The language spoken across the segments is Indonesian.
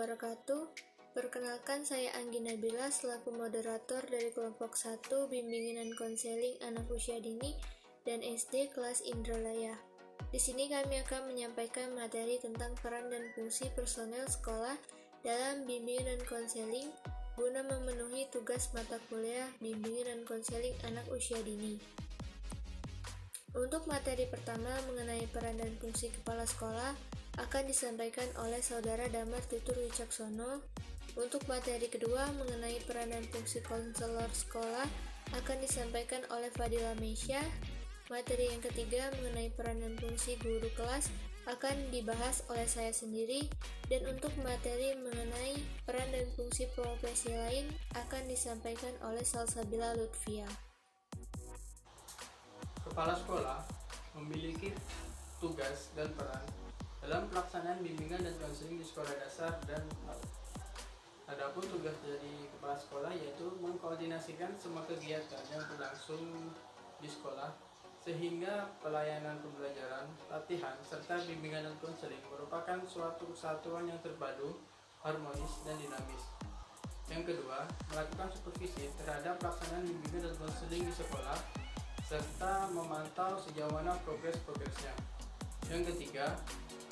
wabarakatuh. Perkenalkan, saya Anggi Nabila selaku moderator dari kelompok 1 Bimbingan dan Konseling Anak Usia Dini dan SD kelas Indralaya. Di sini kami akan menyampaikan materi tentang peran dan fungsi personel sekolah dalam bimbingan dan konseling guna memenuhi tugas mata kuliah bimbingan dan konseling anak usia dini. Untuk materi pertama mengenai peran dan fungsi kepala sekolah akan disampaikan oleh Saudara Damar Tutur Wicaksono. Untuk materi kedua mengenai peran dan fungsi konselor sekolah akan disampaikan oleh Fadila Meisya. Materi yang ketiga mengenai peran dan fungsi guru kelas akan dibahas oleh saya sendiri, dan untuk materi mengenai peran dan fungsi profesi lain akan disampaikan oleh Salsabila Lutfia. Kepala sekolah memiliki tugas dan peran dalam pelaksanaan bimbingan dan konseling di sekolah dasar dan PAUD. Adapun tugas dari kepala sekolah yaitu mengkoordinasikan semua kegiatan yang berlangsung di sekolah sehingga pelayanan pembelajaran, latihan, serta bimbingan dan konseling merupakan suatu kesatuan yang terpadu, harmonis, dan dinamis. Yang kedua, melakukan supervisi terhadap pelaksanaan bimbingan dan konseling di sekolah serta memantau sejauh mana progresnya. Yang ketiga,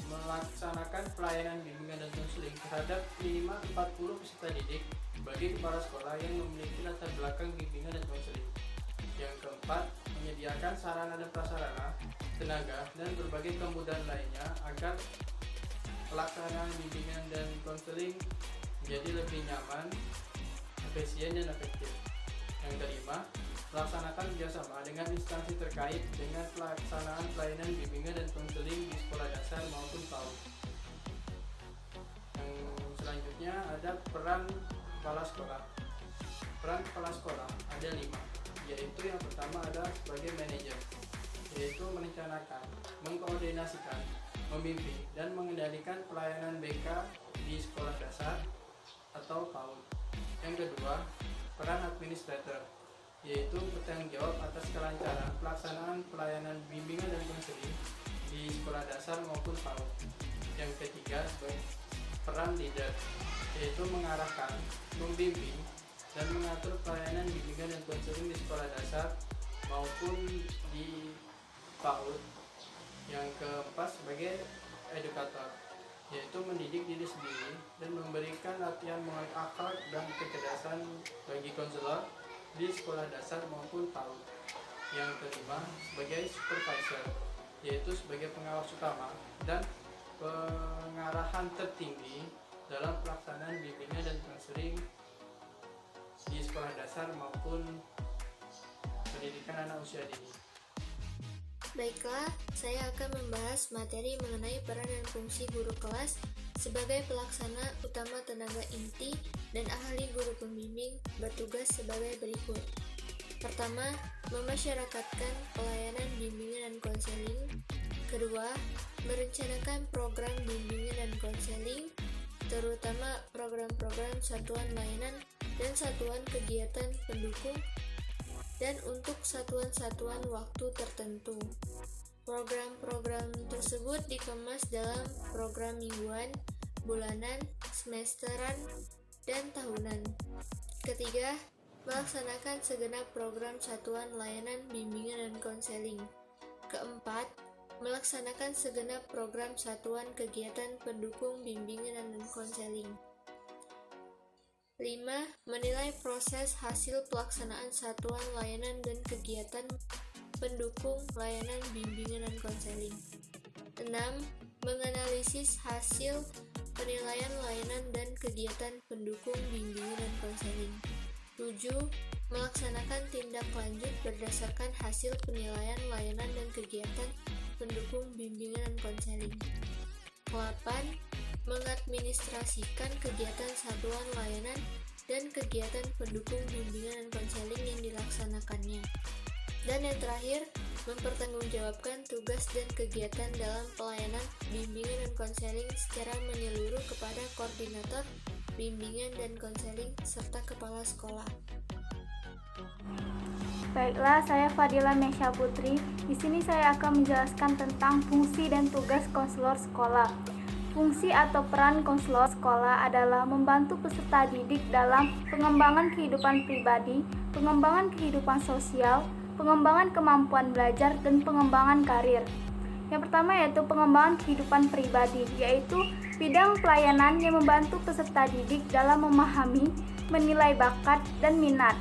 melaksanakan pelayanan bimbingan dan konseling terhadap minimal 40 peserta didik bagi kepala sekolah yang memiliki latar belakang bimbingan dan konseling. Yang keempat, menyediakan sarana dan prasarana, tenaga, dan berbagai kemudahan lainnya agar pelaksanaan bimbingan dan konseling menjadi lebih nyaman, efisien, dan efektif. Yang kelima, melaksanakan kerjasama dengan instansi terkait dengan pelaksanaan pelayanan bimbingan dan konseling di sekolah dasar maupun PAUD. Yang selanjutnya ada peran kepala sekolah. Peran kepala sekolah ada 5, yaitu yang pertama adalah sebagai manajer, yaitu merencanakan, mengkoordinasikan, membimbing, dan mengendalikan pelayanan BK di sekolah dasar atau PAUD. Yang kedua, peran administrator, yaitu bertanggung jawab atas kelancaran pelaksanaan pelayanan bimbingan dan konseling di sekolah dasar maupun PAUD. Yang ketiga, peran leader, yaitu mengarahkan, membimbing, dan mengatur pelayanan bimbingan dan konseling di sekolah dasar maupun di PAUD. Yang keempat, sebagai edukator, yaitu mendidik diri sendiri dan memberikan latihan mengenai akal dan kecerdasan bagi konselor di sekolah dasar maupun PAUD. Yang kelima, sebagai supervisor, yaitu sebagai pengawas utama dan pengarahan tertinggi dalam pelaksanaan bimbingan dan konseling di sekolah dasar maupun pendidikan anak usia dini. Baiklah, saya akan membahas materi mengenai peran dan fungsi guru kelas sebagai pelaksana utama tenaga inti dan ahli guru pembimbing bertugas sebagai berikut. Pertama, memasyarakatkan pelayanan bimbingan dan konseling. Kedua, merencanakan program bimbingan dan konseling, terutama program-program satuan layanan dan satuan kegiatan pendukung, dan untuk satuan-satuan waktu tertentu. Program-program tersebut dikemas dalam program mingguan, bulanan, semesteran, dan tahunan. Ketiga, melaksanakan segenap program satuan layanan bimbingan dan konseling. Keempat, melaksanakan segenap program satuan kegiatan pendukung bimbingan dan konseling. 5. Menilai proses hasil pelaksanaan satuan layanan dan kegiatan pendukung layanan bimbingan dan konseling. 6. Menganalisis hasil penilaian layanan dan kegiatan pendukung bimbingan dan konseling. 7. Melaksanakan tindak lanjut berdasarkan hasil penilaian layanan dan kegiatan pendukung bimbingan dan konseling. 8. Mengadministrasikan kegiatan satuan layanan dan kegiatan pendukung bimbingan dan konseling yang dilaksanakannya. Dan yang terakhir, mempertanggungjawabkan tugas dan kegiatan dalam pelayanan bimbingan dan konseling secara menyeluruh kepada koordinator bimbingan dan konseling serta kepala sekolah. Baiklah, saya Fadila Meisya Putri. Di sini saya akan menjelaskan tentang fungsi dan tugas konselor sekolah. Fungsi atau peran konselor sekolah adalah membantu peserta didik dalam pengembangan kehidupan pribadi, pengembangan kehidupan sosial, pengembangan kemampuan belajar, dan pengembangan karir. Yang pertama yaitu pengembangan kehidupan pribadi, yaitu bidang pelayanan yang membantu peserta didik dalam memahami, menilai bakat, dan minat.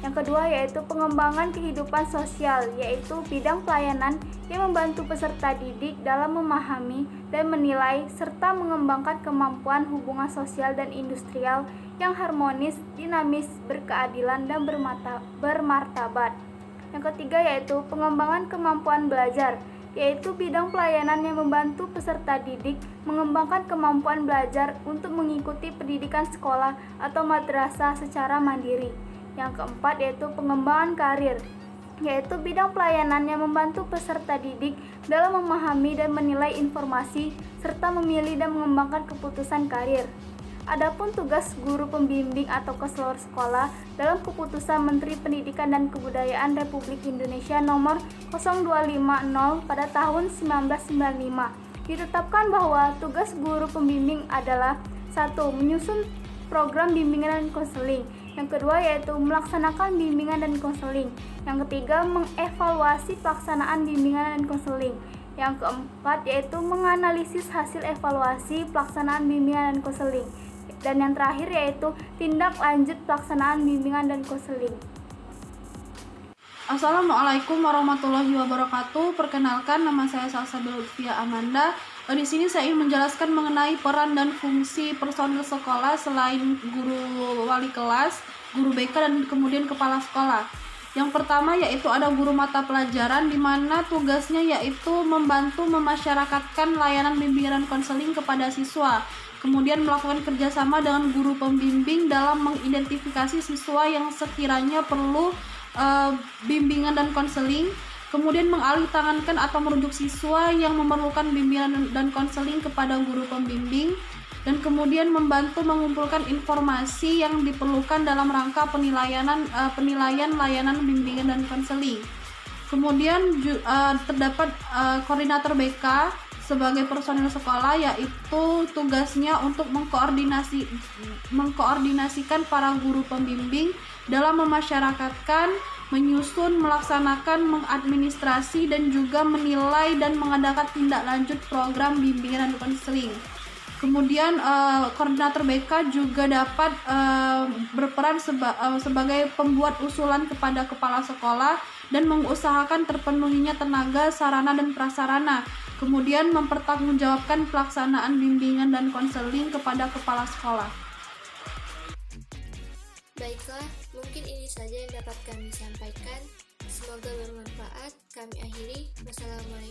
Yang kedua yaitu pengembangan kehidupan sosial, yaitu bidang pelayanan yang membantu peserta didik dalam memahami dan menilai serta mengembangkan kemampuan hubungan sosial dan industrial yang harmonis, dinamis, berkeadilan, dan bermartabat. Yang ketiga yaitu pengembangan kemampuan belajar, yaitu bidang pelayanan yang membantu peserta didik mengembangkan kemampuan belajar untuk mengikuti pendidikan sekolah atau madrasah secara mandiri. Yang keempat yaitu pengembangan karir, yaitu bidang pelayanan yang membantu peserta didik dalam memahami dan menilai informasi serta memilih dan mengembangkan keputusan karir. Adapun tugas guru pembimbing atau konselor sekolah dalam keputusan Menteri Pendidikan dan Kebudayaan Republik Indonesia nomor 0250 pada tahun 1995 ditetapkan bahwa tugas guru pembimbing adalah 1. Menyusun program bimbingan dan konseling. Yang kedua yaitu melaksanakan bimbingan dan konseling. Yang ketiga mengevaluasi pelaksanaan bimbingan dan konseling. Yang keempat yaitu menganalisis hasil evaluasi pelaksanaan bimbingan dan konseling. Dan yang terakhir yaitu tindak lanjut pelaksanaan bimbingan dan konseling. Assalamualaikum warahmatullahi wabarakatuh. Perkenalkan, nama saya Salsabila Lutfia Amanda. Di sini saya ingin menjelaskan mengenai peran dan fungsi personil sekolah selain guru wali kelas, guru BK, dan kemudian kepala sekolah. Yang pertama yaitu ada guru mata pelajaran, di mana tugasnya yaitu membantu memasyarakatkan layanan bimbingan dan konseling kepada siswa. Kemudian melakukan kerjasama dengan guru pembimbing dalam mengidentifikasi siswa yang sekiranya perlu bimbingan dan konseling. Kemudian mengalih tangankan atau merujuk siswa yang memerlukan bimbingan dan konseling kepada guru pembimbing, dan kemudian membantu mengumpulkan informasi yang diperlukan dalam rangka penilaian layanan bimbingan dan konseling. Kemudian terdapat koordinator BK sebagai personil sekolah, yaitu tugasnya untuk mengkoordinasikan para guru pembimbing dalam memasyarakatkan, menyusun, melaksanakan, mengadministrasi, dan juga menilai dan mengadakan tindak lanjut program bimbingan dan konseling. Kemudian koordinator BK juga dapat berperan sebagai pembuat usulan kepada kepala sekolah dan mengusahakan terpenuhinya tenaga, sarana, dan prasarana. Kemudian mempertanggungjawabkan pelaksanaan bimbingan dan konseling kepada kepala sekolah. Baiklah, mungkin ini saja yang dapat kami sampaikan. Semoga bermanfaat. Kami akhiri. Wassalamualaikum.